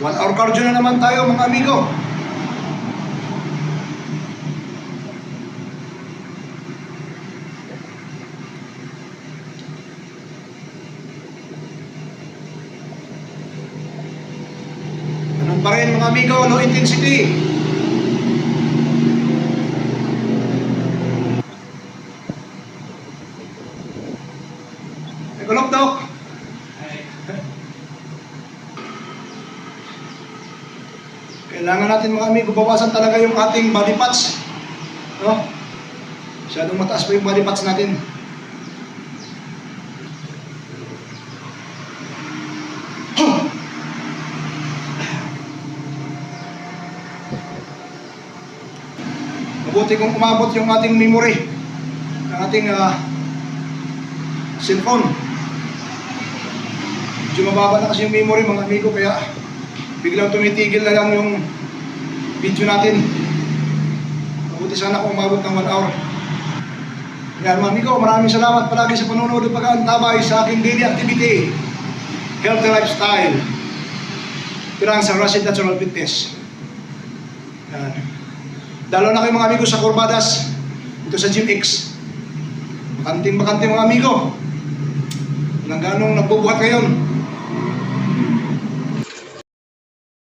1 hour cardio na naman tayo mga amigo. Ganun pa rin mga amigo, low intensity. Nagulog Dok. Kailangan natin mga amigo, bawasan talaga yung ating body fats. No? Masyadong mataas pa yung body fats natin. Mabuti kung umabot yung ating memory ng ating cellphone. Medyo mababa na kasi yung memory mga amigo, kaya biglang tumitigil na lang yung video natin. Mabuti sana kung umabot ng 1 hour. Yan mga amigo, maraming salamat palagi sa panonood at pag-aantabay sa aking daily activity, healthy lifestyle, pirang sa Russell Natural Fitness. Yan. Dalo na kayo mga amigo sa Corbadas, dito sa Gym X. Bakanting-bakante mga amigo. Walang ganong nagbubuhat ngayon.